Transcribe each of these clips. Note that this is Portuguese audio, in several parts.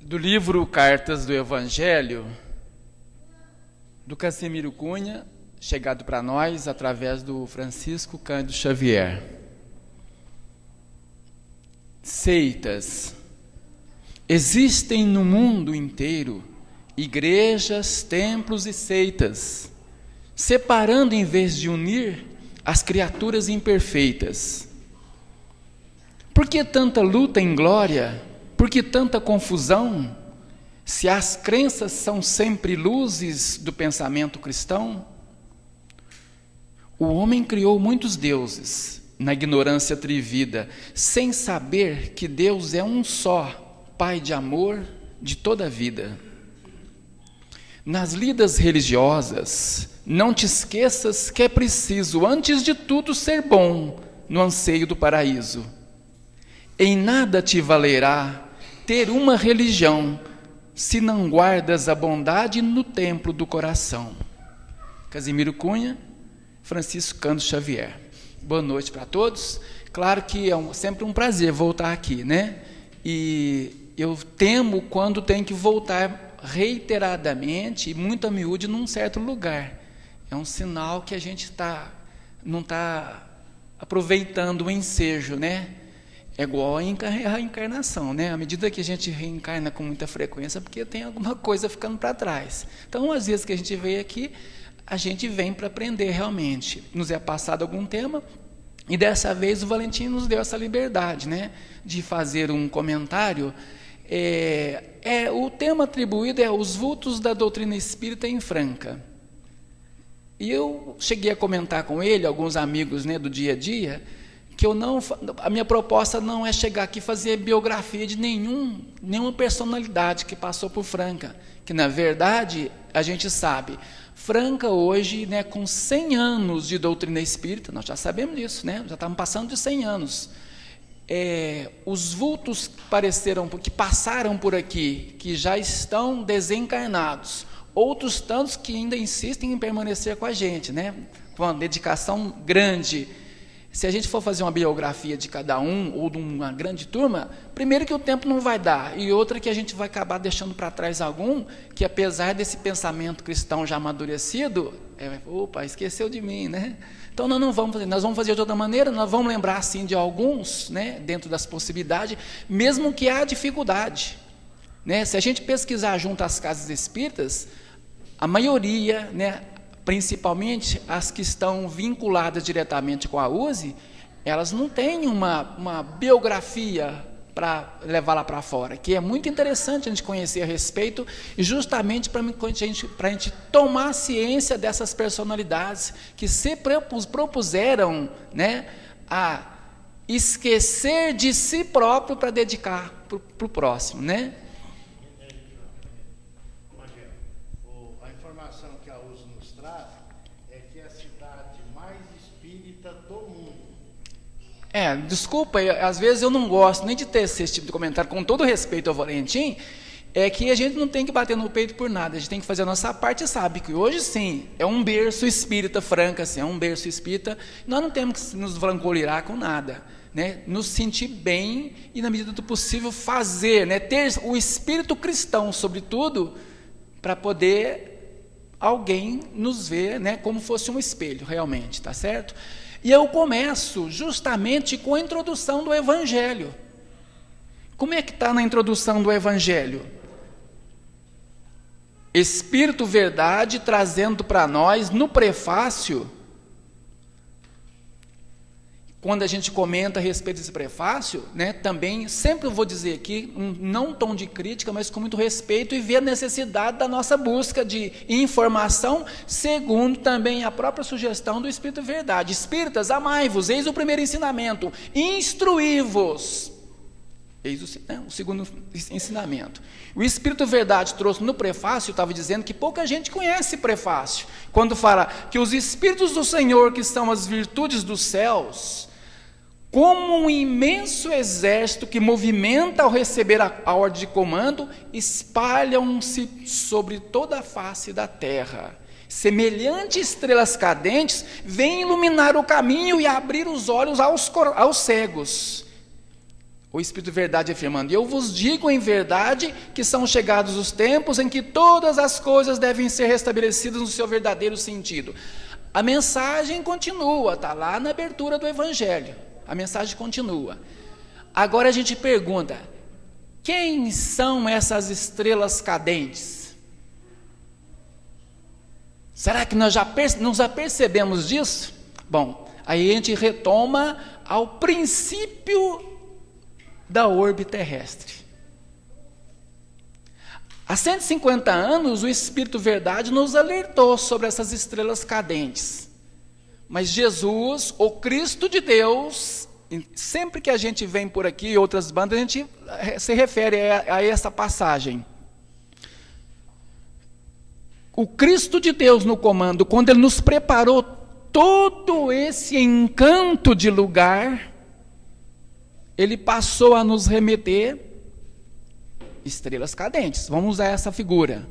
do livro Cartas do Evangelho, do Casimiro Cunha, chegado para nós através do Francisco Cândido Xavier. Seitas. Existem no mundo inteiro igrejas, templos e seitas, separando em vez de unir as criaturas imperfeitas. Por que tanta luta em glória? Por que tanta confusão? Se as crenças são sempre luzes do pensamento cristão? O homem criou muitos deuses na ignorância atrevida, sem saber que Deus é um só, Pai de amor de toda a vida. Nas lidas religiosas, não te esqueças que é preciso, antes de tudo, ser bom no anseio do paraíso. Em nada te valerá ter uma religião, se não guardas a bondade no templo do coração. Casimiro Cunha, Francisco Cândido Xavier. Boa noite para todos. Claro que é sempre um prazer voltar aqui, né? E eu temo quando tenho que voltar reiteradamente e muito a miúde num certo lugar. É um sinal que a gente não está aproveitando o ensejo, né? É igual a reencarnação, né? À medida que a gente reencarna com muita frequência, porque tem alguma coisa ficando para trás. Então, às vezes que a gente veio aqui, a gente vem para aprender realmente. Nos é passado algum tema, e dessa vez o Valentim nos deu essa liberdade, né? De fazer um comentário. O tema atribuído é os vultos da doutrina espírita em Franca. E eu cheguei a comentar com ele, alguns amigos, né, do dia a dia, que a minha proposta não é chegar aqui e fazer biografia de nenhuma personalidade que passou por Franca, que na verdade a gente sabe, Franca hoje, né, com 100 anos de doutrina espírita, nós já sabemos disso, né, já estamos passando de 100 anos, os vultos que passaram por aqui, que já estão desencarnados, outros tantos que ainda insistem em permanecer com a gente, né, com uma dedicação grande. Se a gente for fazer uma biografia de cada um, ou de uma grande turma, primeiro que o tempo não vai dar, e outra que a gente vai acabar deixando para trás algum, que apesar desse pensamento cristão já amadurecido, esqueceu de mim, né? Então nós não vamos fazer, nós vamos fazer de outra maneira, nós vamos lembrar sim de alguns, né, dentro das possibilidades, mesmo que há dificuldade, né? Se a gente pesquisar junto às casas espíritas, a maioria, né, principalmente as que estão vinculadas diretamente com a USE, elas não têm uma biografia para levar lá para fora, que é muito interessante a gente conhecer a respeito, e justamente para a gente tomar ciência dessas personalidades que se propuseram, né, a esquecer de si próprio para dedicar para o próximo, né? Desculpa, às vezes eu não gosto nem de ter esse tipo de comentário, com todo respeito ao Valentim, é que a gente não tem que bater no peito por nada, a gente tem que fazer a nossa parte, e sabe que hoje sim, é um berço espírita Franca, assim, é um berço espírita, nós não temos que nos vangloriar com nada, né? Nos sentir bem e, na medida do possível, fazer, né? Ter o espírito cristão, sobretudo, para poder alguém nos ver, né, como fosse um espelho, realmente, tá certo? E eu começo justamente com a introdução do Evangelho. Como é que está na introdução do Evangelho? Espírito Verdade trazendo para nós, no prefácio, quando a gente comenta a respeito desse prefácio, né, também, sempre eu vou dizer aqui, não um tom de crítica, mas com muito respeito, e ver a necessidade da nossa busca de informação, segundo também a própria sugestão do Espírito Verdade. Espíritas, amai-vos, eis o primeiro ensinamento, instruí-vos, eis o segundo ensinamento. O Espírito Verdade trouxe no prefácio, eu estava dizendo que pouca gente conhece prefácio, quando fala que os Espíritos do Senhor, que são as virtudes dos céus, como um imenso exército que movimenta ao receber a ordem de comando, espalham-se sobre toda a face da terra. Semelhantes estrelas cadentes, vêm iluminar o caminho e abrir os olhos aos cegos. O Espírito de verdade afirmando: eu vos digo em verdade que são chegados os tempos em que todas as coisas devem ser restabelecidas no seu verdadeiro sentido. A mensagem continua, está lá na abertura do Evangelho. A mensagem continua. Agora a gente pergunta: quem são essas estrelas cadentes? Será que nós já percebemos disso? Bom, aí a gente retoma ao princípio da orbe terrestre. Há 150 anos, o Espírito Verdade nos alertou sobre essas estrelas cadentes. Mas Jesus, o Cristo de Deus, sempre que a gente vem por aqui, outras bandas, a gente se refere a essa passagem. O Cristo de Deus no comando, quando Ele nos preparou todo esse encanto de lugar, Ele passou a nos remeter estrelas cadentes. Vamos usar essa figura.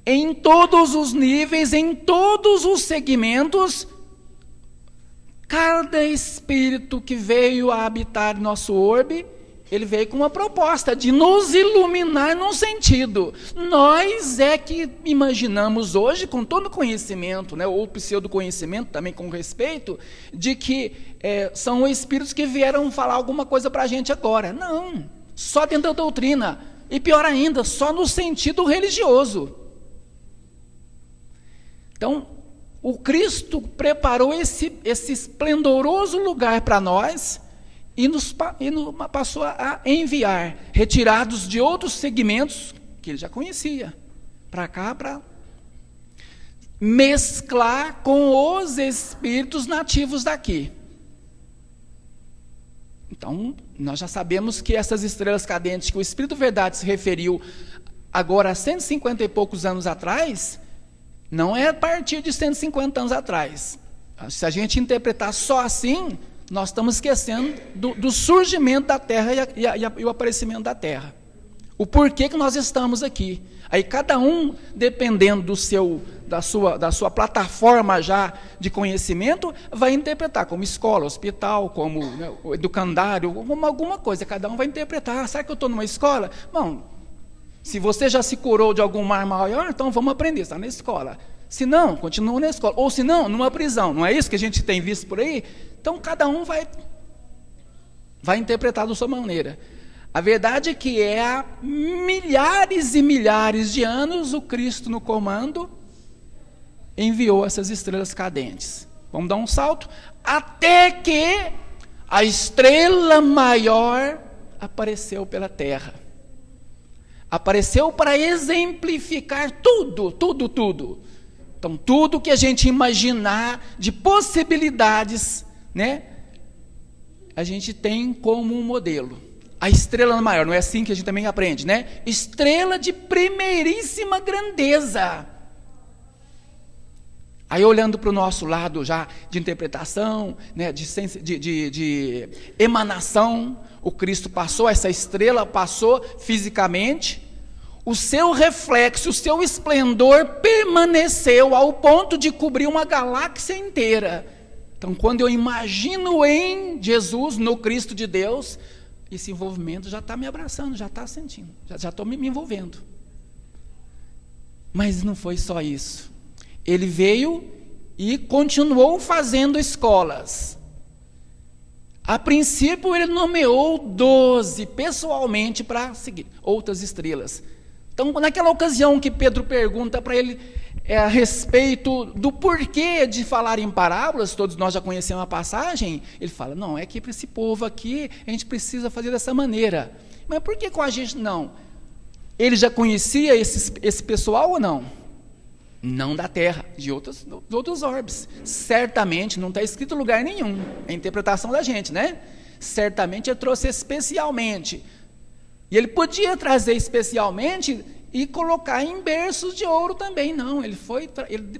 Em todos os níveis, em todos os segmentos, cada espírito que veio a habitar nosso orbe, ele veio com uma proposta de nos iluminar num sentido. Nós é que imaginamos hoje, com todo conhecimento, né, ou pseudo-conhecimento também com respeito, de que são espíritos que vieram falar alguma coisa para a gente agora. Não, só dentro da doutrina. E pior ainda, só no sentido religioso. Então, o Cristo preparou esse esplendoroso lugar para nós, e nos passou a enviar, retirados de outros segmentos que ele já conhecia, para cá, para mesclar com os espíritos nativos daqui. Então, nós já sabemos que essas estrelas cadentes que o Espírito Verdade se referiu agora há 150 e poucos anos atrás, não é a partir de 150 anos atrás. Se a gente interpretar só assim, nós estamos esquecendo do surgimento da Terra e o aparecimento da Terra. O porquê que nós estamos aqui. Aí cada um, dependendo da sua plataforma já de conhecimento, vai interpretar como escola, hospital, como, né, educandário, como alguma coisa. Cada um vai interpretar. Será que eu estou numa escola? Bom, se você já se curou de algum mal maior, então vamos aprender, está na escola. Se não, continua na escola. Ou se não, numa prisão. Não é isso que a gente tem visto por aí? Então, cada um vai interpretar da sua maneira. A verdade é que há milhares e milhares de anos, o Cristo no comando enviou essas estrelas cadentes. Vamos dar um salto? Até que a estrela maior apareceu pela terra. Apareceu para exemplificar tudo. Então, tudo que a gente imaginar de possibilidades, né, a gente tem como um modelo. A estrela maior, não é assim que a gente também aprende, né? Estrela de primeiríssima grandeza. Aí, olhando para o nosso lado já de interpretação, né, de emanação, o Cristo passou, essa estrela passou fisicamente, o seu reflexo, o seu esplendor permaneceu ao ponto de cobrir uma galáxia inteira. Então, quando eu imagino em Jesus, no Cristo de Deus, esse envolvimento já está me abraçando, já está sentindo, já estou me envolvendo. Mas não foi só isso. Ele veio e continuou fazendo escolas. A princípio, ele nomeou 12 pessoalmente para seguir outras estrelas. Então, naquela ocasião que Pedro pergunta para ele a respeito do porquê de falar em parábolas, todos nós já conhecemos a passagem, ele fala, não, é que para esse povo aqui, a gente precisa fazer dessa maneira. Mas por que com a gente não? Ele já conhecia esse pessoal ou não? Não da Terra, de outros orbes. Certamente, não está escrito em lugar nenhum, é a interpretação da gente, né? Certamente ele trouxe especialmente. E ele podia trazer especialmente e colocar em berços de ouro também. Não, ele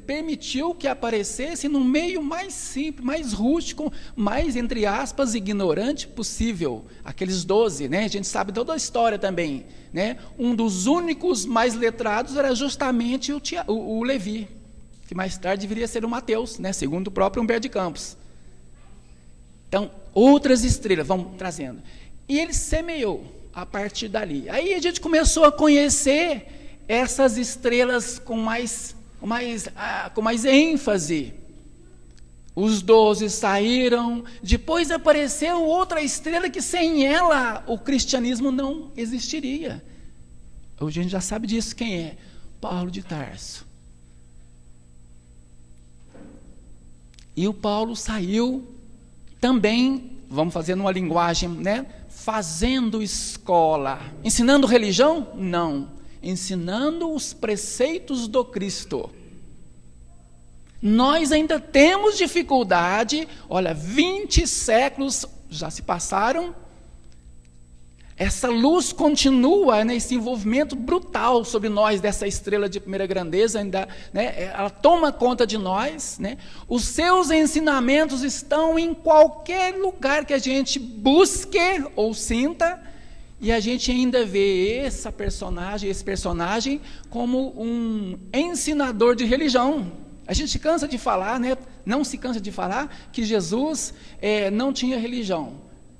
permitiu que aparecesse no meio mais simples, mais rústico, mais, entre aspas, ignorante possível. Aqueles 12, né? A gente sabe toda a história também, né? Um dos únicos mais letrados era justamente o Levi, que mais tarde viria a ser o Mateus, né? Segundo o próprio Humberto de Campos. Então, outras estrelas, vamos trazendo. E ele semeou a partir dali. Aí a gente começou a conhecer essas estrelas com mais ênfase. Os 12 saíram, depois apareceu outra estrela que sem ela o cristianismo não existiria. Hoje a gente já sabe disso, quem é? Paulo de Tarso. E o Paulo saiu também, vamos fazer numa linguagem, né? Fazendo escola. Ensinando religião? Não. Ensinando os preceitos do Cristo. Nós ainda temos dificuldade, olha, 20 séculos já se passaram, essa luz continua nesse envolvimento brutal sobre nós, dessa estrela de primeira grandeza, ainda, né, ela toma conta de nós, né? Os seus ensinamentos estão em qualquer lugar que a gente busque ou sinta, e a gente ainda vê esse personagem como um ensinador de religião. A gente cansa de falar, né? Não se cansa de falar que Jesus não tinha religião,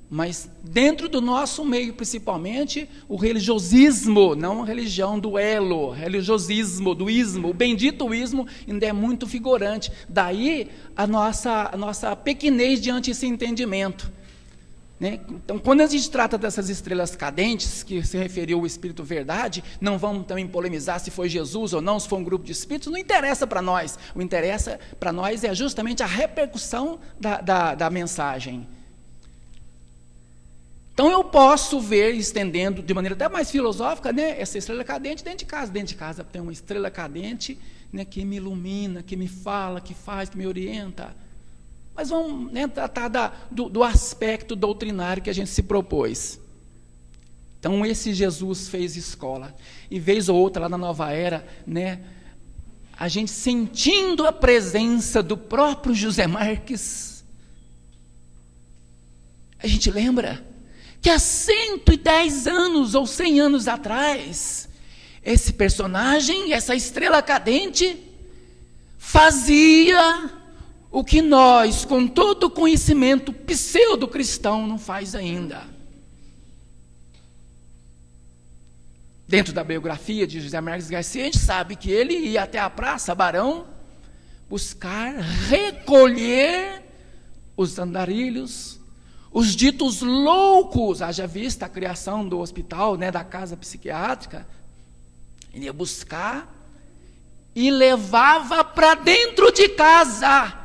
mas dentro do nosso meio, principalmente, o religiosismo, não a religião do elo, religiosismo, do ismo, o bendito ismo ainda é muito vigorante. Daí a nossa pequenez diante desse entendimento. Né? Então, quando a gente trata dessas estrelas cadentes, que se referiu ao Espírito Verdade, não vamos também polemizar se foi Jesus ou não, se foi um grupo de espíritos, não interessa para nós. O que interessa para nós é justamente a repercussão da mensagem. Então, eu posso ver, estendendo de maneira até mais filosófica, né, essa estrela cadente dentro de casa. Dentro de casa tem uma estrela cadente, né, que me ilumina, que me fala, que faz, que me orienta. Mas vamos, né, tratar do aspecto doutrinário que a gente se propôs. Então, esse Jesus fez escola. E vez ou outra, lá na Nova Era, né, a gente sentindo a presença do próprio José Marques, a gente lembra que há 110 anos ou 100 anos atrás, esse personagem, essa estrela cadente, fazia o que nós, com todo o conhecimento pseudo-cristão, não faz ainda. Dentro da biografia de José Marques Garcia, a gente sabe que ele ia até a Praça Barão buscar recolher os andarilhos, os ditos loucos, haja vista a criação do hospital, né, da casa psiquiátrica. Ele ia buscar e levava para dentro de casa.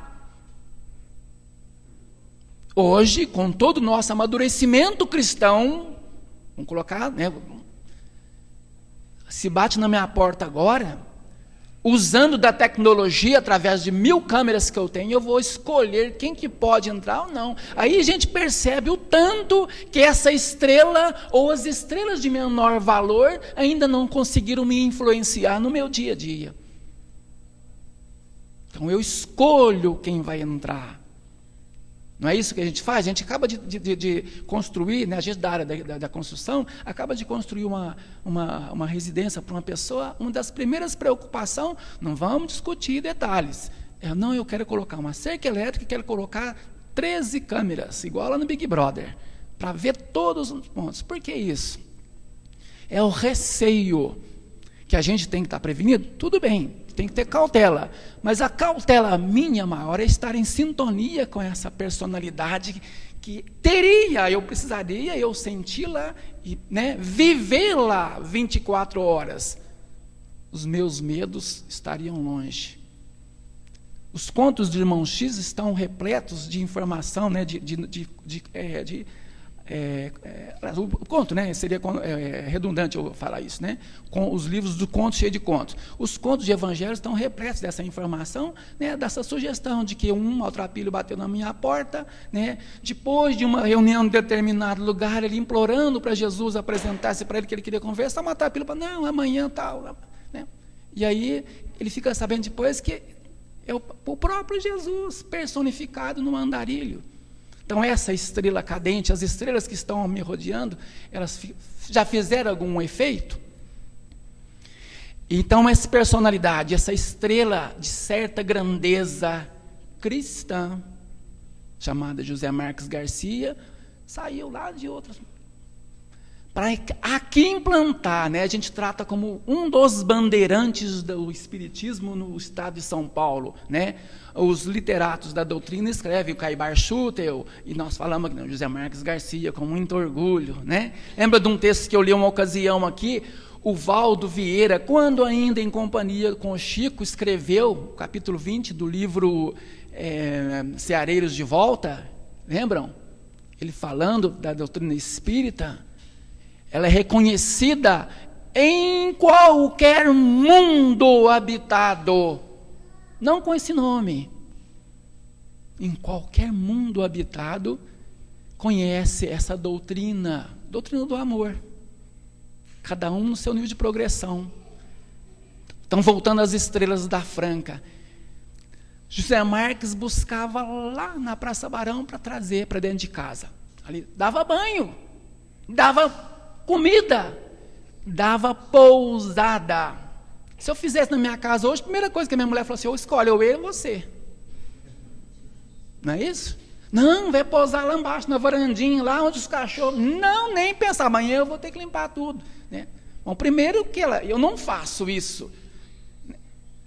Hoje, com todo o nosso amadurecimento cristão, vamos colocar, né, se bate na minha porta agora, usando da tecnologia, através de 1000 câmeras que eu tenho, eu vou escolher quem que pode entrar ou não. Aí a gente percebe o tanto que essa estrela, ou as estrelas de menor valor, ainda não conseguiram me influenciar no meu dia a dia. Então eu escolho quem vai entrar. Não é isso que a gente faz? A gente acaba de construir, né, a gente da área da construção, acaba de construir uma residência para uma pessoa. Uma das primeiras preocupações, não vamos discutir detalhes. Eu quero colocar uma cerca elétrica e quero colocar 13 câmeras, igual lá no Big Brother, para ver todos os pontos. Por que isso? É o receio que a gente tem que estar prevenido. Tudo bem, tem que ter cautela, mas a cautela minha maior é estar em sintonia com essa personalidade que eu precisaria, eu senti-la e, né, vivê-la 24 horas. Os meus medos estariam longe. Os contos de Irmão X estão repletos de informação, né, o conto, né, seria redundante eu falar isso, né, com os livros do conto cheio de contos. Os contos de evangelho estão repletos dessa informação, né, dessa sugestão de que um maltrapilho bateu na minha porta, né, depois de uma reunião em determinado lugar, ele implorando para Jesus apresentar-se para ele que ele queria conversar, o maltrapilho falou, não, amanhã tal, né, e aí ele fica sabendo depois que é o próprio Jesus personificado no andarilho. Então, essa estrela cadente, as estrelas que estão me rodeando, elas já fizeram algum efeito? Então, essa personalidade, essa estrela de certa grandeza cristã, chamada José Marques Garcia, saiu lá de outras para aqui implantar, né? A gente trata como um dos bandeirantes do Espiritismo no estado de São Paulo, né? Os literatos da doutrina escrevem o Caibar Schutel, e nós falamos aqui, José Marques Garcia, com muito orgulho, né? Lembra de um texto que eu li uma ocasião aqui? O Valdo Vieira, quando ainda em companhia com o Chico, escreveu o capítulo 20 do livro Ceareiros de Volta, lembram? Ele falando da doutrina espírita. Ela é reconhecida em qualquer mundo habitado. Não com esse nome. Em qualquer mundo habitado, conhece essa doutrina. Doutrina do amor. Cada um no seu nível de progressão. Estão voltando as estrelas da Franca. José Marques buscava lá na Praça Barão para trazer para dentro de casa. Ali, dava banho. Dava comida, dava pousada. Se eu fizesse na minha casa hoje, a primeira coisa que a minha mulher falou assim, eu escolho, eu ou você. Não é isso? Não, vai pousar lá embaixo, na varandinha, lá onde os cachorros... Não, nem pensar, amanhã eu vou ter que limpar tudo. Né? Bom, primeiro que eu não faço isso.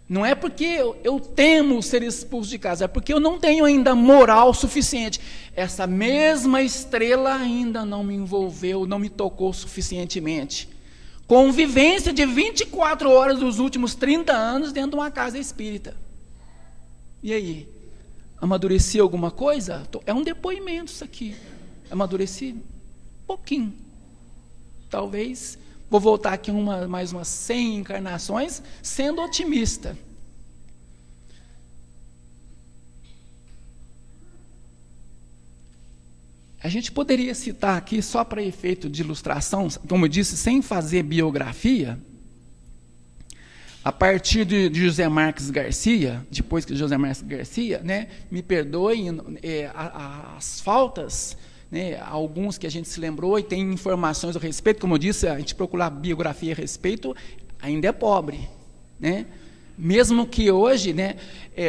Não é porque eu temo ser expulso de casa, é porque eu não tenho ainda moral suficiente. Essa mesma estrela ainda não me envolveu, não me tocou suficientemente. Convivência de 24 horas dos últimos 30 anos dentro de uma casa espírita. E aí? Amadureci alguma coisa? É um depoimento isso aqui. Amadureci um pouquinho. Talvez... Vou voltar aqui mais umas 100 encarnações, sendo otimista. A gente poderia citar aqui, só para efeito de ilustração, como eu disse, sem fazer biografia, a partir de José Marques Garcia, depois que José Marques Garcia, né, me perdoem as faltas, né, alguns que a gente se lembrou e tem informações a respeito, como eu disse, a gente procurar biografia a respeito, ainda é pobre, né? Mesmo que hoje, né,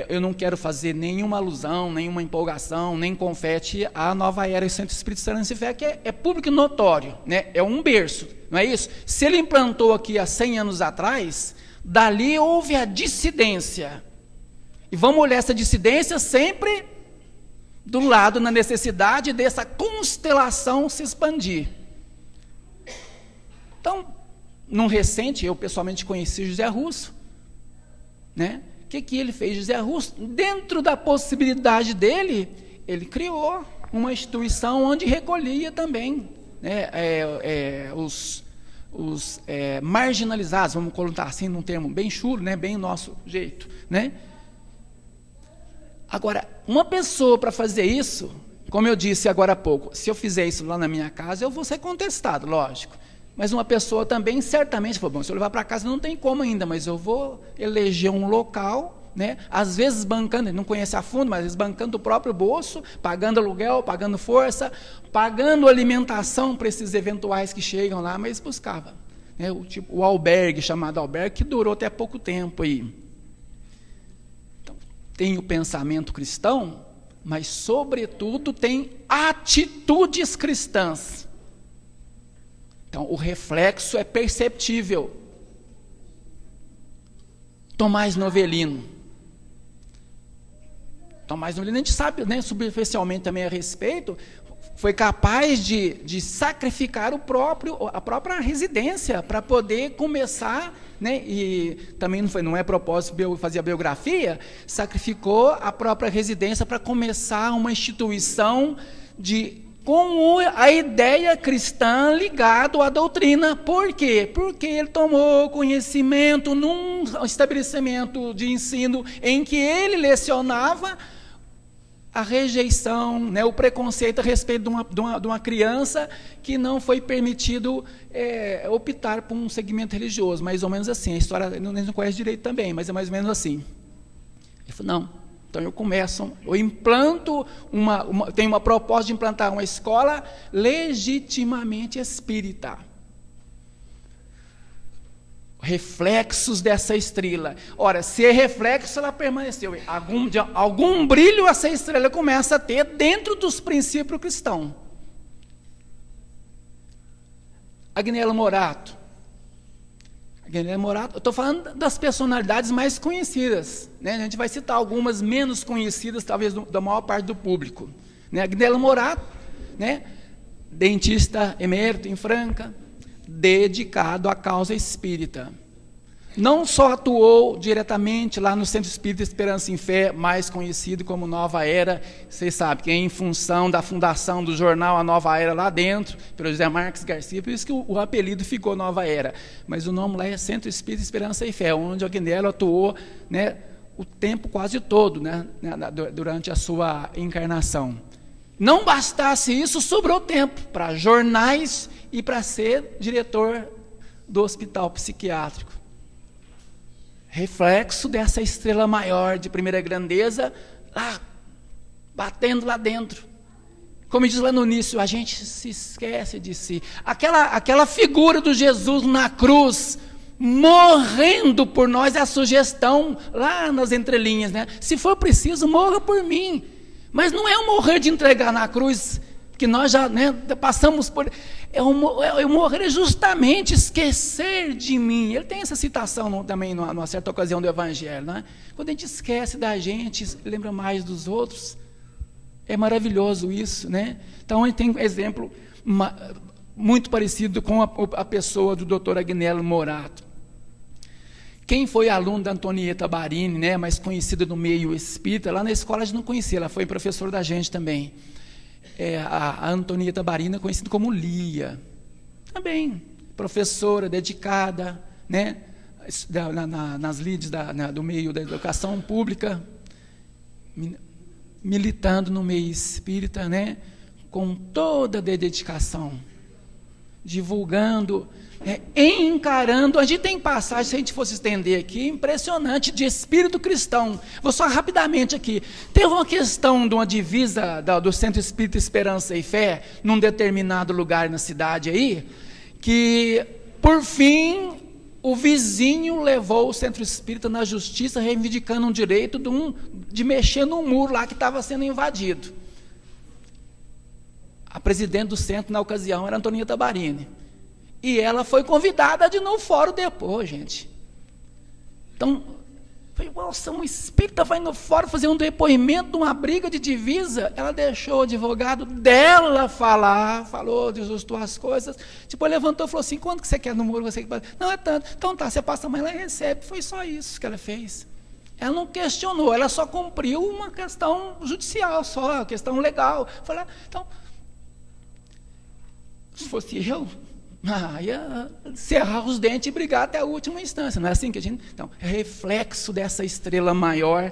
eu não quero fazer nenhuma alusão, nenhuma empolgação, nem confete à Nova Era e Centro Espírita Esperança e Fé, que é público e notório, né? É um berço, não é isso? Se ele implantou aqui há 100 anos atrás, dali houve a dissidência, e vamos olhar essa dissidência sempre do lado na necessidade dessa constelação se expandir. Então, num recente, eu pessoalmente conheci José Russo, né? O que ele fez? José Russo, dentro da possibilidade dele, ele criou uma instituição onde recolhia também, né, os marginalizados, vamos colocar assim num termo bem chulo, né, bem nosso jeito, né? Agora, uma pessoa para fazer isso, como eu disse agora há pouco, se eu fizer isso lá na minha casa, eu vou ser contestado, lógico. Mas uma pessoa também, certamente, falou, bom, se eu levar para casa não tem como ainda, mas eu vou eleger um local, né, às vezes bancando, ele não conhece a fundo, mas às vezes bancando o próprio bolso, pagando aluguel, pagando força, pagando alimentação para esses eventuais que chegam lá, mas buscava. Né, o albergue, chamado albergue, que durou até pouco tempo aí. Tem o pensamento cristão, mas, sobretudo, tem atitudes cristãs. Então, o reflexo é perceptível. Tomás Novelino. Tomás Novelino, a gente sabe, né, superficialmente também a respeito, foi capaz de sacrificar a própria residência para poder começar, né, e também não é propósito fazer a biografia, sacrificou a própria residência para começar uma instituição com a ideia cristã ligado à doutrina. Por quê? Porque ele tomou conhecimento num estabelecimento de ensino em que ele lecionava a rejeição, né, o preconceito a respeito de uma criança que não foi permitido optar por um segmento religioso, mais ou menos assim. A história não conhece direito também, mas é mais ou menos assim. Ele falou, não, então eu implanto, tenho uma proposta de implantar uma escola legitimamente espírita. Reflexos dessa estrela. Ora, se é reflexo, ela permaneceu. Algum brilho essa estrela começa a ter dentro dos princípios cristãos. Agnello Morato. Agnello Morato, eu estou falando das personalidades mais conhecidas, né? A gente vai citar algumas menos conhecidas, talvez da maior parte do público, né? Agnello Morato, né? Dentista emérito em Franca, dedicado à causa espírita. Não só atuou diretamente lá no Centro Espírita Esperança em Fé, mais conhecido como Nova Era, vocês sabem que é em função da fundação do jornal A Nova Era lá dentro, pelo José Marques Garcia, por isso que o apelido ficou Nova Era, mas o nome lá é Centro Espírita Esperança em Fé, onde o Agnello atuou, né, o tempo quase todo, né, durante a sua encarnação. Não bastasse isso, sobrou tempo para jornais e para ser diretor do hospital psiquiátrico. Reflexo dessa estrela maior de primeira grandeza, lá, batendo lá dentro. Como diz lá no início, a gente se esquece de si. Aquela figura do Jesus na cruz, morrendo por nós, é a sugestão lá nas entrelinhas, né? Se for preciso, morra por mim. Mas não é o morrer de entregar na cruz, que nós já, né, passamos por... É o morrer justamente esquecer de mim. Ele tem essa citação também numa certa ocasião do Evangelho, né? Quando a gente esquece da gente, lembra mais dos outros. É maravilhoso isso, né? Então, a gente tem um exemplo muito parecido com a pessoa do Dr. Agnello Morato. Quem foi aluno da Antonieta Barini, né, mais conhecida no meio espírita, lá na escola a gente não conhecia, ela foi professora da gente também. A Antonieta Barini é conhecida como Lia. Também, professora dedicada, né, nas lides do meio da educação pública, militando no meio espírita, né, com toda a dedicação, divulgando, encarando. A gente tem passagem, se a gente fosse estender aqui, impressionante, de espírito cristão. Vou só rapidamente aqui. Teve uma questão de uma divisa do Centro Espírita Esperança e Fé, num determinado lugar na cidade aí, que, por fim, o vizinho levou o Centro Espírita na justiça, reivindicando um direito de mexer num muro lá que estava sendo invadido. A presidente do centro, na ocasião, era Antonieta Barini. E ela foi convidada de ir no fórum depois, gente. Então, nossa, um espírita vai no fórum fazer um depoimento de uma briga de divisa. Ela deixou o advogado dela falar, falou de as coisas. Depois levantou e falou assim: quanto que você quer no muro? Não, é tanto. Então tá, você passa amanhã, ela recebe. Foi só isso que ela fez. Ela não questionou, ela só cumpriu uma questão judicial, só, uma questão legal. Falei, então, se fosse eu, ia cerrar os dentes e brigar até a última instância. Não é assim que a gente... Então, é reflexo dessa estrela maior,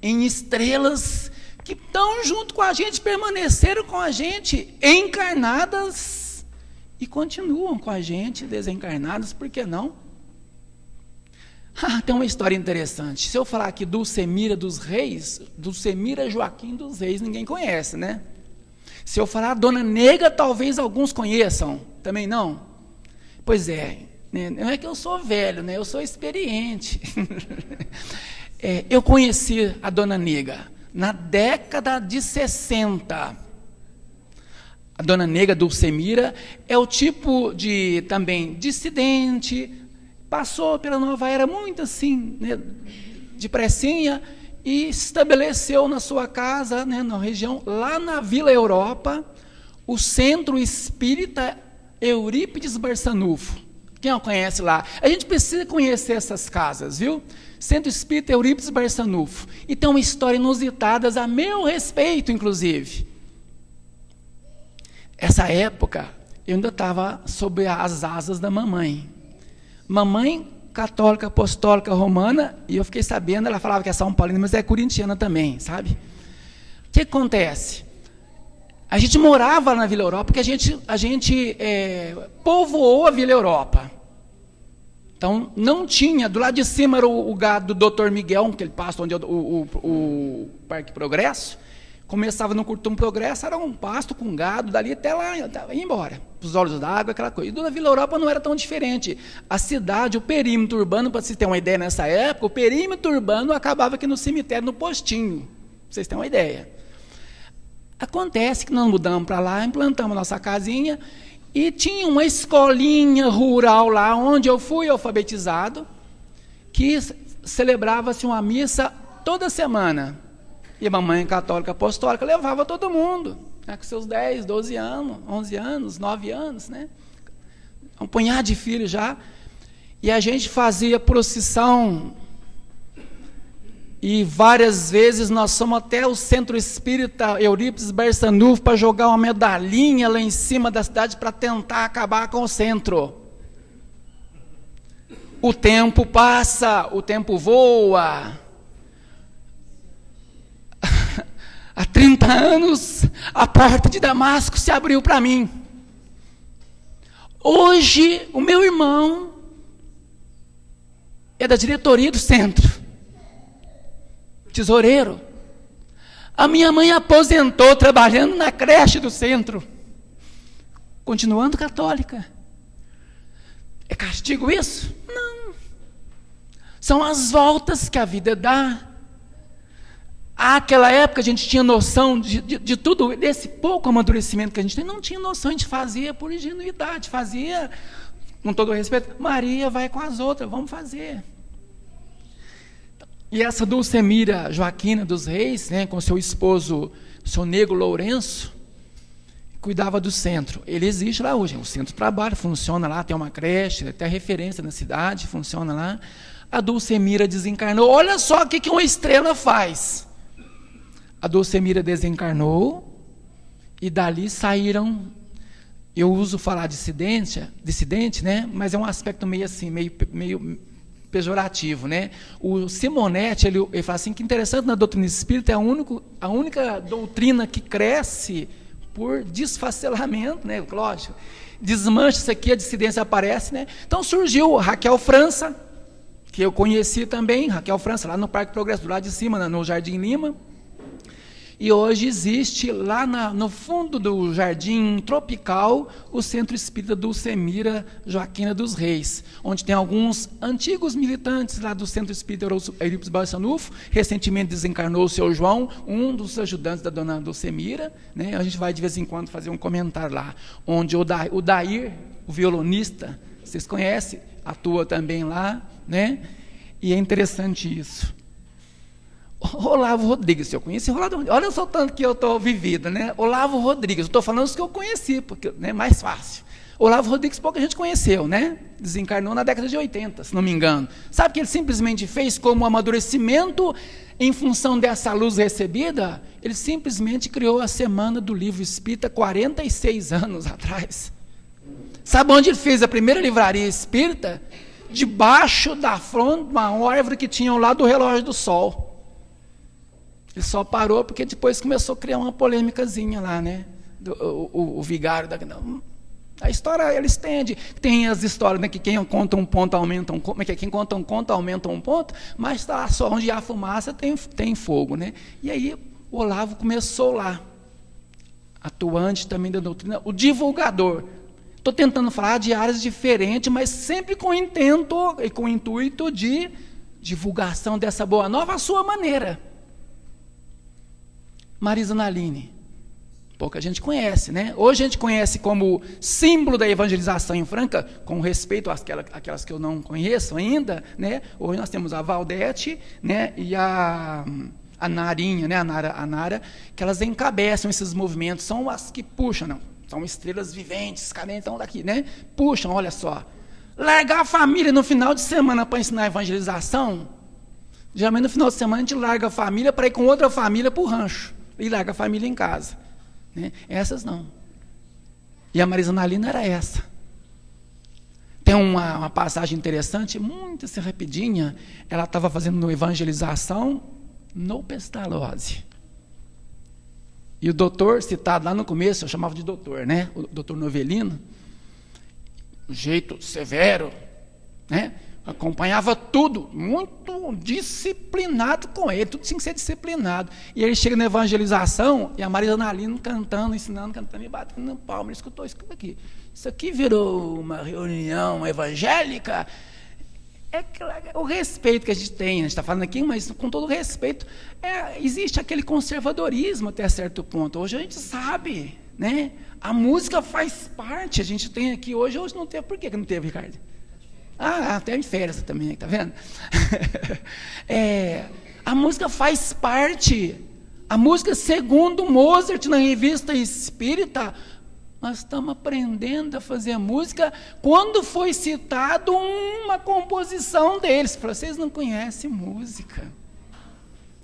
em estrelas que estão junto com a gente, permaneceram com a gente, encarnadas, e continuam com a gente, desencarnadas, por que não? Tem uma história interessante. Se eu falar aqui Dulcemira dos Reis, Dulcemira Joaquim dos Reis, ninguém conhece, né? Se eu falar Dona Negra, talvez alguns conheçam, também não? Pois é, né? Não é que eu sou velho, né? Eu sou experiente. Eu conheci a Dona Negra na década de 60. A Dona Negra Dulcemira é o tipo de, também, dissidente, passou pela Nova Era muito assim, né, depressinha, e estabeleceu na sua casa, né, na região, lá na Vila Europa, o Centro Espírita Eurípides Barçanufo. Quem não conhece lá? A gente precisa conhecer essas casas, viu? Centro Espírita Eurípides Barçanufo. E tem uma história inusitada a meu respeito, inclusive. Essa época, eu ainda estava sob as asas da mamãe. Mamãe católica, apostólica, romana, e eu fiquei sabendo, ela falava que é São Paulina, mas é corintiana também, sabe? O que acontece? A gente morava na Vila Europa, porque a gente povoou a Vila Europa. Então, não tinha, do lado de cima era o gado do Dr. Miguel, aquele pasto onde o Parque Progresso, começava no Curtum Progresso, era um pasto com gado, dali até lá, ia embora, os olhos d'água, aquela coisa. E da Vila Europa não era tão diferente. A cidade, o perímetro urbano, para vocês terem uma ideia nessa época, o perímetro urbano acabava aqui no cemitério, no postinho, para vocês terem uma ideia. Acontece que nós mudamos para lá, implantamos nossa casinha, E tinha uma escolinha rural lá, onde eu fui alfabetizado, que celebrava-se uma missa toda semana. E a mamãe católica apostólica levava todo mundo, né, com seus 10, 12 anos, 11 anos, 9 anos, né? Um punhado de filhos já. E a gente fazia procissão. E várias vezes nós fomos até o Centro Espírita Eurípides Barçanufo para jogar uma medalhinha lá em cima da cidade para tentar acabar com o centro. O tempo passa, o tempo voa. Há 30 anos, a porta de Damasco se abriu para mim. Hoje, o meu irmão é da diretoria do centro, tesoureiro. A minha mãe aposentou trabalhando na creche do centro, continuando católica. É castigo isso? Não. São as voltas que a vida dá. Àquela época a gente tinha noção de tudo, desse pouco amadurecimento que a gente tem, não tinha noção, a gente fazia por ingenuidade, fazia, com todo o respeito, Maria vai com as outras, vamos fazer. E essa Dulcemira Joaquina dos Reis, né, com seu esposo, seu negro Lourenço, cuidava do centro. Ele existe lá hoje, o centro trabalha, funciona lá, tem uma creche, até referência na cidade, funciona lá. A Dulcemira desencarnou, olha só o que uma estrela faz. A Dulcemira desencarnou e dali saíram, eu uso falar dissidente, né? Mas é um aspecto meio assim, meio pejorativo, né? O Simonetti, ele fala assim, que interessante, na doutrina espírita é a única doutrina que cresce por desfacelamento, né? Lógico, desmancha isso aqui, a dissidência aparece, né? Então surgiu Raquel França, que eu conheci também, Raquel França, lá no Parque Progresso, do lado de cima, no Jardim Lima. E hoje existe lá no fundo do Jardim Tropical o Centro Espírita Dulcemira Joaquina dos Reis, onde tem alguns antigos militantes lá do Centro Espírita Eurípides Barçanufo. Recentemente desencarnou o seu João, um dos ajudantes da dona Dulcemira, né? A gente vai de vez em quando fazer um comentário lá, onde o Dair, o violonista, vocês conhecem, atua também lá, né? E é interessante isso. Olavo Rodrigues, eu conheci Olavo Rodrigues. Olha só o tanto que eu estou vivido, né? Olavo Rodrigues, eu estou falando os que eu conheci, porque é, né, mais fácil. Olavo Rodrigues pouca gente conheceu, né? Desencarnou na década de 80, se não me engano. Sabe o que ele simplesmente fez como amadurecimento em função dessa luz recebida? Ele simplesmente criou a Semana do Livro Espírita 46 anos atrás. Sabe onde ele fez a primeira livraria espírita? Debaixo da fronte de uma árvore que tinha ao lado do relógio do sol. Ele só parou porque depois começou a criar uma polêmicazinha lá, né? O vigário da... A história, ele estende. Tem as histórias, né, que quem conta um ponto aumenta um ponto, quem conta um conto aumenta um ponto, mas está só onde há fumaça tem fogo, né? E aí o Olavo começou lá, atuante também da doutrina, o divulgador. Estou tentando falar de áreas diferentes, mas sempre com intento e com intuito de divulgação dessa boa nova à sua maneira. Marisa Naline, pouca gente conhece, né? Hoje a gente conhece como símbolo da evangelização em Franca, com respeito àquelas que eu não conheço ainda, né? Hoje nós temos a Valdete, né? E a Narinha, né? A Nara, que elas encabeçam esses movimentos, são as que puxam, não? São estrelas viventes, cadê então daqui, né? Puxam, olha só. Largar a família no final de semana para ensinar a evangelização, geralmente no final de semana a gente larga a família para ir com outra família para o rancho. E larga a família em casa, né? Essas não. E a Marisa Nalina era essa. Tem uma passagem interessante, muito assim, rapidinha. Ela estava fazendo evangelização no Pestalozzi. E o doutor, citado lá no começo, eu chamava de doutor, né? O doutor Novelino, um jeito severo, né? Acompanhava tudo, muito disciplinado com ele, tudo tinha que ser disciplinado. E ele chega na evangelização, e a Marisa Nalino cantando, ensinando, cantando, e batendo no palmo. Ele escutou, escuta aqui. Isso aqui virou uma reunião evangélica? É o respeito que a gente tem, a gente está falando aqui, mas com todo respeito, existe aquele conservadorismo até certo ponto. Hoje a gente sabe, né? A música faz parte. A gente tem aqui hoje não teve. Por que não teve, Ricardo? Até em férias também, tá vendo? A música faz parte. A música, segundo Mozart, na Revista Espírita, nós estamos aprendendo a fazer música quando foi citado uma composição deles. Vocês não conhecem música.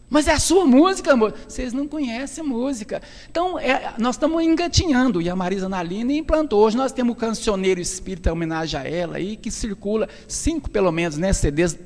Mas é a sua música, amor. Vocês não conhecem música. Então, nós estamos engatinhando. E a Marisa Naline implantou. Hoje nós temos o Cancioneiro Espírita, em homenagem a ela, aí, que circula 5, pelo menos, né, CDs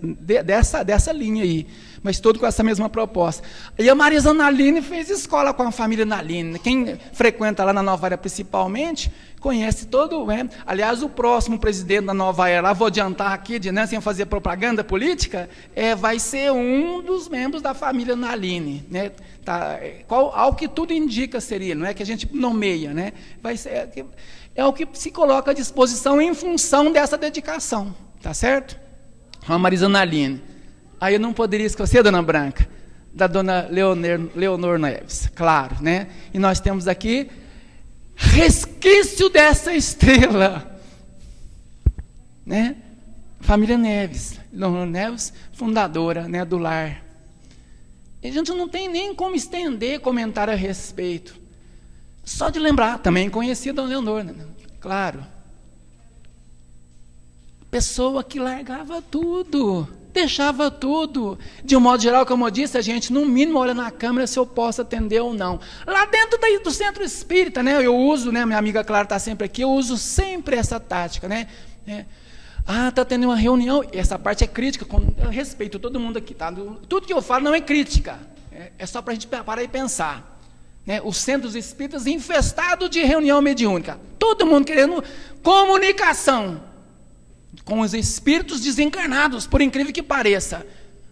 dessa linha aí. Mas todo com essa mesma proposta. E a Marisa Naline fez escola com a família Naline. Quem frequenta lá na Nova Era principalmente, conhece todo, né? Aliás, o próximo presidente da Nova Era, lá vou adiantar aqui, né, sem fazer propaganda política, vai ser um dos membros da família Naline, né? Tá, ao que tudo indica seria, não é que a gente nomeia, né? Vai ser, o que se coloca à disposição em função dessa dedicação, tá certo? A Marisa Naline. Aí eu não poderia esquecer, dona Branca, da dona Leonor Neves, claro, né? E nós temos aqui resquício dessa estrela, né? Família Neves, Leonor Neves, fundadora, né, do lar. E a gente não tem nem como estender comentário a respeito. Só de lembrar, também conheci a dona Leonor, né? Claro. Pessoa que largava tudo, deixava tudo. De um modo geral, como eu disse, a gente, no mínimo, olha na câmera se eu posso atender ou não. Lá dentro do centro espírita, né, eu uso, né, minha amiga Clara está sempre aqui, eu uso sempre essa tática, né? Está tendo uma reunião, essa parte é crítica, eu respeito todo mundo aqui, tá? Tudo que eu falo não é crítica, é só para a gente parar e pensar. Né? Os centros espíritas infestados de reunião mediúnica, todo mundo querendo comunicação com os espíritos desencarnados, por incrível que pareça,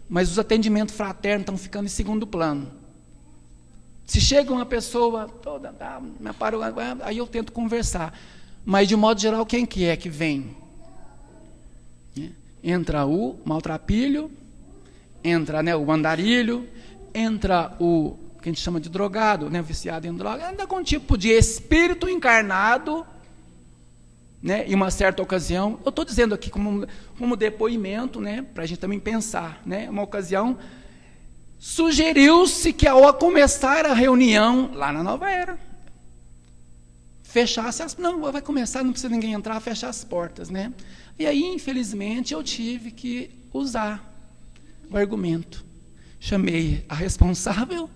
mas os atendimentos fraternos estão ficando em segundo plano. Se chega uma pessoa toda, aí eu tento conversar, mas de modo geral, quem que é que vem? Entra o maltrapilho, entra, né, o andarilho, entra o que a gente chama de drogado, né, viciado em droga, anda com um tipo de espírito encarnado, né, em uma certa ocasião, eu estou dizendo aqui como depoimento, né, para a gente também pensar, né, uma ocasião, sugeriu-se que ao começar a reunião, lá na Nova Era, fechasse não, vai começar, não precisa ninguém entrar, fechar as portas, né, e aí, infelizmente, eu tive que usar o argumento, chamei a responsável.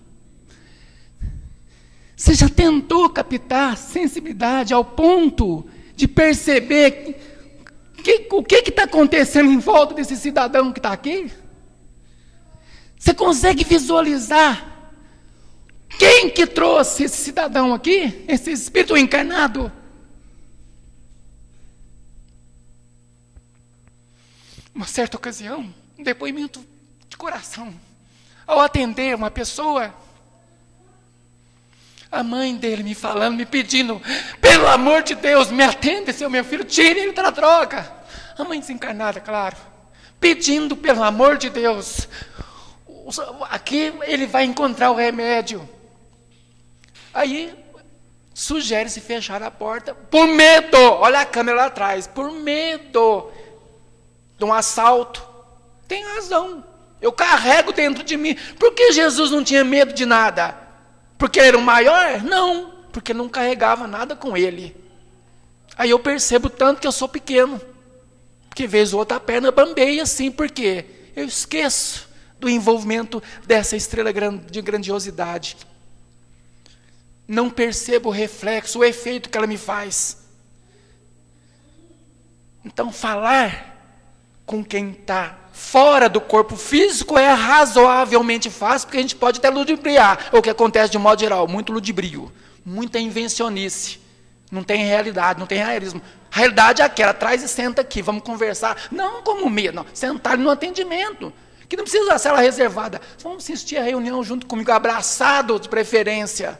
Você já tentou captar sensibilidade ao ponto de perceber o que está acontecendo em volta desse cidadão que está aqui? Você consegue visualizar quem que trouxe esse cidadão aqui, esse espírito encarnado? Uma certa ocasião, um depoimento de coração, ao atender uma pessoa, a mãe dele me falando, me pedindo, pelo amor de Deus, me atenda, seu meu filho, tire ele da droga. A mãe desencarnada, claro, pedindo, pelo amor de Deus, aqui ele vai encontrar o remédio. Aí, sugere-se fechar a porta, por medo, olha a câmera lá atrás, por medo de um assalto. Tem razão, eu carrego dentro de mim. Por que Jesus não tinha medo de nada? Porque ele era o maior? Não, porque não carregava nada com ele. Aí eu percebo tanto que eu sou pequeno, porque vez ou outra a perna bambeia assim, porque eu esqueço do envolvimento dessa estrela de grandiosidade. Não percebo o reflexo, o efeito que ela me faz. Então falar com quem está fora do corpo físico é razoavelmente fácil, porque a gente pode até ludibriar, o que acontece de modo geral, muito ludibrio, muita invencionice, não tem realidade, não tem realismo. A realidade é aquela, traz e senta aqui, vamos conversar, não como medo, não, sentar no atendimento, que não precisa da sala reservada, vamos assistir a reunião junto comigo, abraçado de preferência.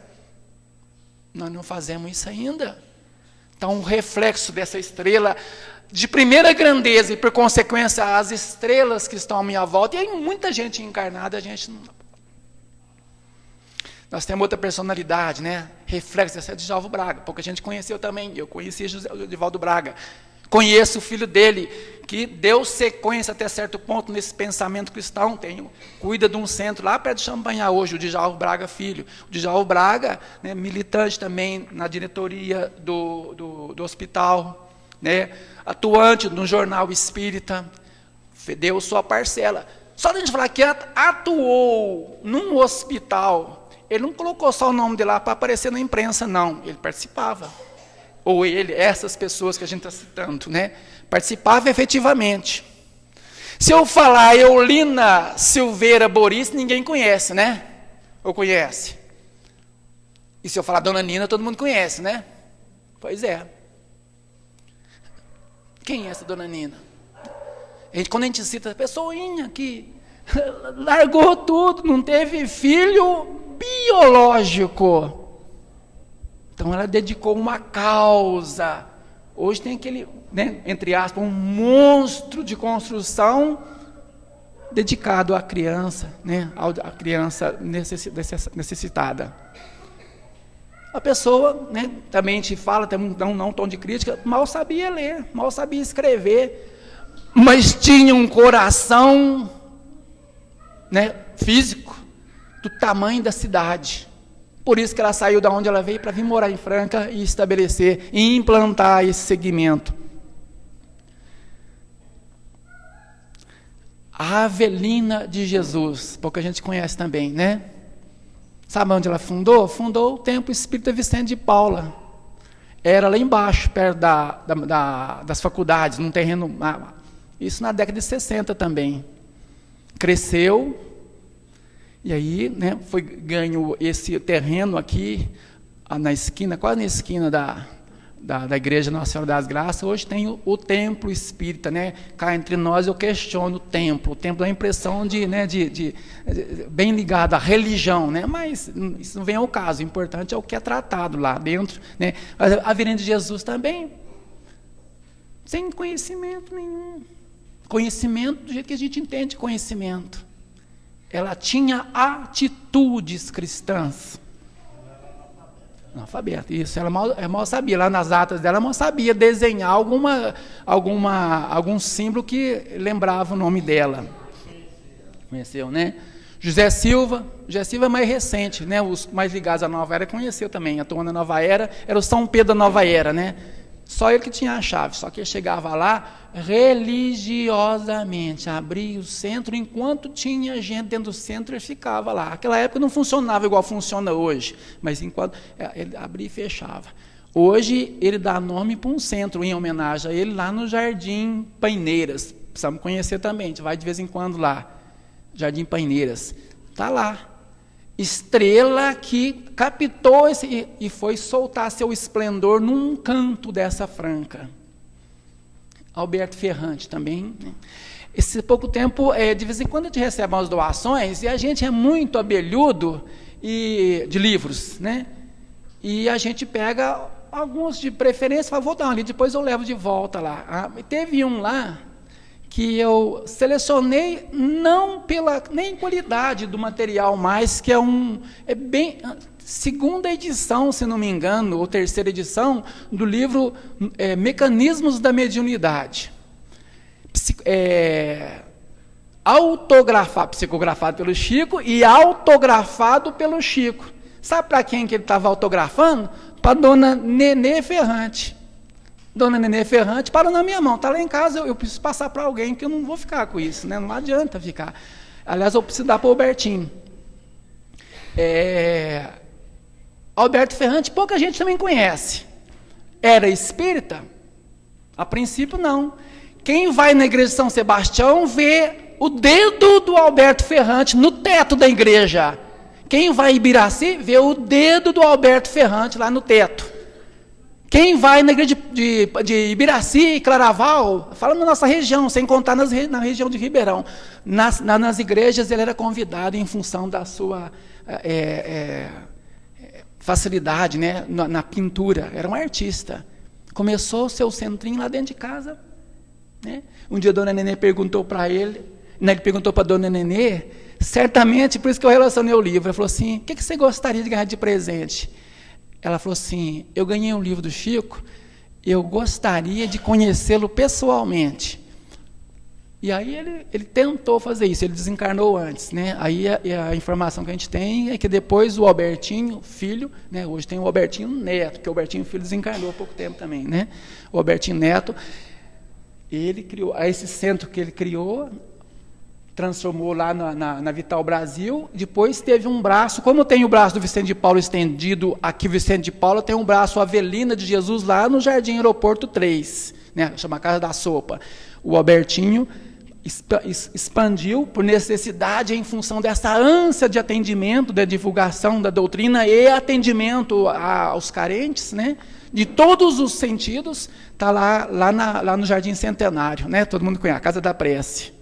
Nós não fazemos isso ainda. Então o reflexo dessa estrela de primeira grandeza e, por consequência, as estrelas que estão à minha volta, e aí muita gente encarnada, a gente não... Nós temos outra personalidade, né? Reflexo, essa é de Djalvo Braga, pouca gente conheceu também, eu conheci o Divaldo Braga. Conheço o filho dele, que deu sequência até certo ponto nesse pensamento cristão, cuida de um centro lá perto de Champanhar hoje, o Djalvo Braga Filho. O Djalvo Braga, né, militante também na diretoria do hospital, né, atuante no jornal espírita, deu sua parcela. Só a gente falar que atuou num hospital, ele não colocou só o nome dele lá para aparecer na imprensa, não, ele participava. Ou ele, essas pessoas que a gente está citando, né, participava efetivamente. Se eu falar Eulina Silveira Boris, ninguém conhece, né? Ou conhece? E se eu falar Dona Nina, todo mundo conhece, né? Pois é. Quem é essa Dona Nina? Quando a gente cita a pessoinha que largou tudo, não teve filho biológico. Então ela dedicou uma causa. Hoje tem aquele, né, entre aspas, um monstro de construção dedicado à criança, né, à criança necessitada. A pessoa, né, também te fala, tem um tom de crítica, mal sabia ler, mal sabia escrever, mas tinha um coração, né, físico do tamanho da cidade. Por isso que ela saiu da onde ela veio para vir morar em Franca e estabelecer e implantar esse segmento. A Avelina de Jesus, pouca gente conhece também, né? Sabe onde ela fundou? Fundou o Templo Espírita Vicente de Paula. Era lá embaixo, perto das faculdades, num terreno... Isso na década de 60 também. Cresceu... E aí, né, foi ganho esse terreno aqui, na esquina, quase na esquina da Igreja Nossa Senhora das Graças. Hoje tem o Templo Espírita, né? Cá entre nós eu questiono o templo dá a impressão de bem ligado à religião, né? Mas isso não vem ao caso, o importante é o que é tratado lá dentro, né? A Avelina de Jesus também, sem conhecimento nenhum. Conhecimento do jeito que a gente entende conhecimento. Ela tinha atitudes cristãs. Analfabeta, isso. Ela mal sabia, lá nas atas dela, mal sabia desenhar algum símbolo que lembrava o nome dela. Conheceu, né? José Silva é mais recente, né? Os mais ligados à Nova Era conheceu também. Atuando na Nova Era, era o São Pedro da Nova Era, né? Só ele que tinha a chave, só que ele chegava lá religiosamente, abria o centro, enquanto tinha gente dentro do centro, ele ficava lá. Naquela época não funcionava igual funciona hoje, mas enquanto ele abria e fechava. Hoje ele dá nome para um centro em homenagem a ele lá no Jardim Paineiras. Precisamos conhecer também, a gente vai de vez em quando lá. Jardim Paineiras. Está lá. Estrela que captou e foi soltar seu esplendor num canto dessa Franca. Alberto Ferrante também. Né? Esse pouco tempo, de vez em quando a gente recebe umas doações e a gente é muito abelhudo de livros, né? E a gente pega alguns de preferência e fala, vou dar ali, depois eu levo de volta lá. Teve um lá que eu selecionei não pela nem qualidade do material, mas que é bem segunda edição, se não me engano, ou terceira edição do livro Mecanismos da Mediunidade. Psicografado pelo Chico e autografado pelo Chico. Sabe para quem que ele estava autografando? Para Dona Nenê Ferrante. Dona Nenê Ferrante parou na minha mão, está lá em casa, eu preciso passar para alguém, que eu não vou ficar com isso, né? Não adianta ficar. Aliás, eu preciso dar para o Albertinho. Alberto Ferrante, pouca gente também conhece. Era espírita? A princípio, não. Quem vai na igreja de São Sebastião vê o dedo do Alberto Ferrante no teto da igreja. Quem vai em Ibiraci vê o dedo do Alberto Ferrante lá no teto. Quem vai na igreja de Ibiraci e Claraval, fala na nossa região, sem contar na região de Ribeirão, nas igrejas ele era convidado em função da sua facilidade, né, na pintura, era um artista. Começou o seu centrinho lá dentro de casa. Né? Um dia a Dona Nenê perguntou para ele perguntou para a Dona Nenê Certamente, por isso que eu relacionei o livro. Ela falou assim, o que você gostaria de ganhar de presente? Ela falou assim, eu ganhei um livro do Chico, eu gostaria de conhecê-lo pessoalmente. E aí ele tentou fazer isso, ele desencarnou antes, né? Aí a informação que a gente tem é que depois o Albertinho, filho, né? Hoje tem o Albertinho Neto, porque o Albertinho filho desencarnou há pouco tempo também, né? O Albertinho Neto, ele criou, esse centro que ele criou, transformou lá na Vital Brasil, depois teve um braço, como tem o braço do Vicente de Paulo estendido, aqui o Vicente de Paulo tem um braço Avelina de Jesus lá no Jardim Aeroporto 3, né? Chama Casa da Sopa. O Albertinho expandiu por necessidade em função dessa ânsia de atendimento, da divulgação da doutrina e atendimento aos carentes, né? De todos os sentidos, está lá no Jardim Centenário, né? Todo mundo conhece, a Casa da Prece.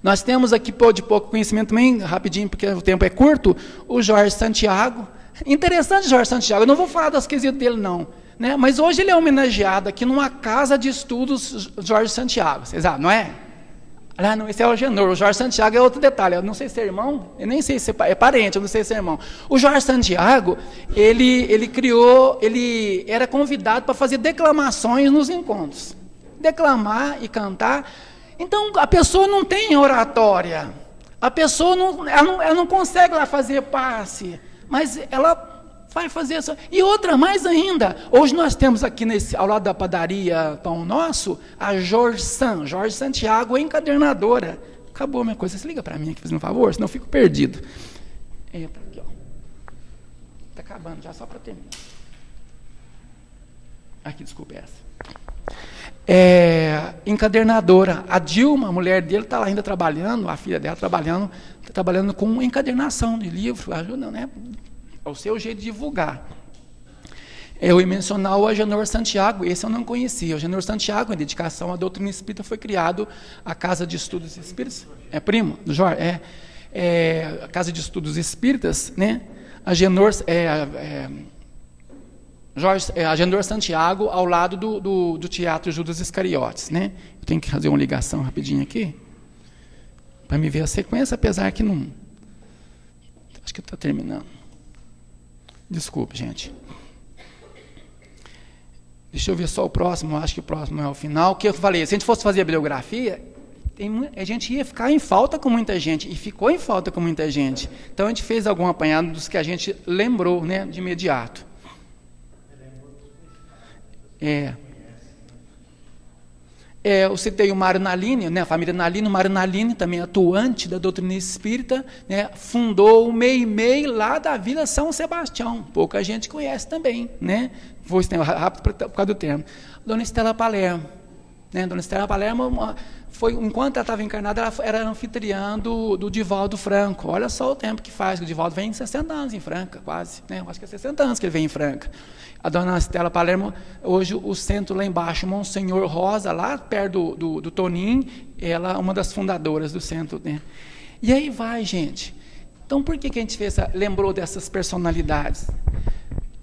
Nós temos aqui, de pouco conhecimento também, rapidinho, porque o tempo é curto, o Jorge Santiago. Interessante, Jorge Santiago, eu não vou falar das quesitas dele, não. Né? Mas hoje ele é homenageado aqui numa casa de estudos Jorge Santiago, vocês sabem, não é? Ah, não, esse é o Agenor, o Jorge Santiago é outro detalhe, eu não sei se é irmão, eu nem sei se é parente, eu não sei se é irmão. O Jorge Santiago, ele era convidado para fazer declamações nos encontros, declamar e cantar. Então, a pessoa não tem oratória, a pessoa ela não consegue lá fazer passe, mas ela vai fazer isso. E outra, mais ainda, hoje nós temos aqui ao lado da padaria Pão Nosso, a Jorge Santiago, encadernadora. Acabou a minha coisa, você liga para mim aqui, fazendo um favor, senão eu fico perdido. Entra aqui, ó. Está acabando já, só para terminar. Aqui, desculpa essa. Encadernadora. A Dilma, a mulher dele, está lá ainda trabalhando, a filha dela trabalhando com encadernação de livro, ajuda, né? É o seu jeito de divulgar. Eu ia mencionar o Agenor Santiago, esse eu não conhecia. O Agenor Santiago, em dedicação à doutrina espírita, foi criado a Casa de Estudos Espíritas. É primo do Jorge? A Casa de Estudos Espíritas, né? Agenor Santiago, ao lado do Teatro Judas Iscariotes, né? Eu tenho que fazer uma ligação rapidinho aqui, para me ver a sequência, apesar que não... Acho que está terminando. Desculpe, gente. Deixa eu ver só o próximo, acho que o próximo é o final. O que eu falei, se a gente fosse fazer a bibliografia, a gente ia ficar em falta com muita gente, e ficou em falta com muita gente. Então, a gente fez algum apanhado dos que a gente lembrou, né, de imediato. Eu citei o Mário Nalini, né, a família Nalini, o Mário Nalini, também atuante da doutrina espírita, né, fundou o MEI lá da Vila São Sebastião, pouca gente conhece também, né, vou estender rápido por causa do termo. Dona Estela Palermo, né, Dona Estela Palermo, enquanto ela estava encarnada, ela era anfitriã do Divaldo Franco, olha só o tempo que faz, o Divaldo vem 60 anos em Franca, quase, né, eu acho que é 60 anos que ele vem em Franca. A Dona Estela Palermo, hoje o centro lá embaixo, Monsenhor Rosa, lá perto do Tonim, ela é uma das fundadoras do centro, né? E aí vai, gente. Então, por que a gente lembrou dessas personalidades?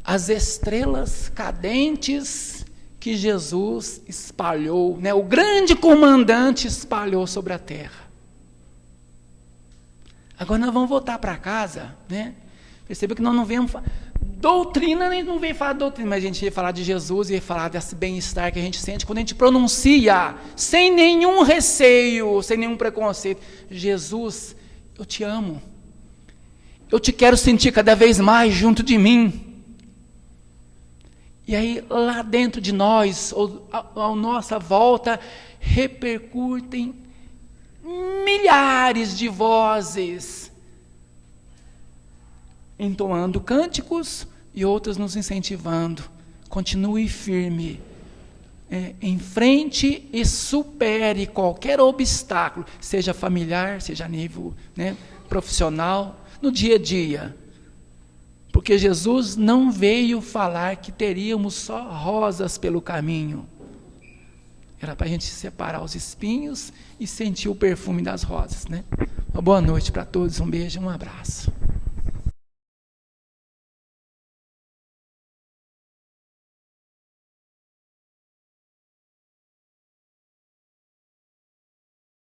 As estrelas cadentes que Jesus espalhou, né? O grande comandante espalhou sobre a terra. Agora nós vamos voltar para casa, né? Perceba que nós não vemos... Doutrina, nem não veio falar de doutrina, mas a gente ia falar de Jesus e ia falar desse bem-estar que a gente sente quando a gente pronuncia, sem nenhum receio, sem nenhum preconceito. Jesus, eu te amo. Eu te quero sentir cada vez mais junto de mim. E aí, lá dentro de nós, à nossa volta, repercutem milhares de vozes, entoando cânticos e outras nos incentivando. Continue firme, enfrente e supere qualquer obstáculo, seja familiar, seja a nível, né, profissional, no dia a dia. Porque Jesus não veio falar que teríamos só rosas pelo caminho. Era para a gente separar os espinhos e sentir o perfume das rosas, né? Uma boa noite para todos, um beijo e um abraço.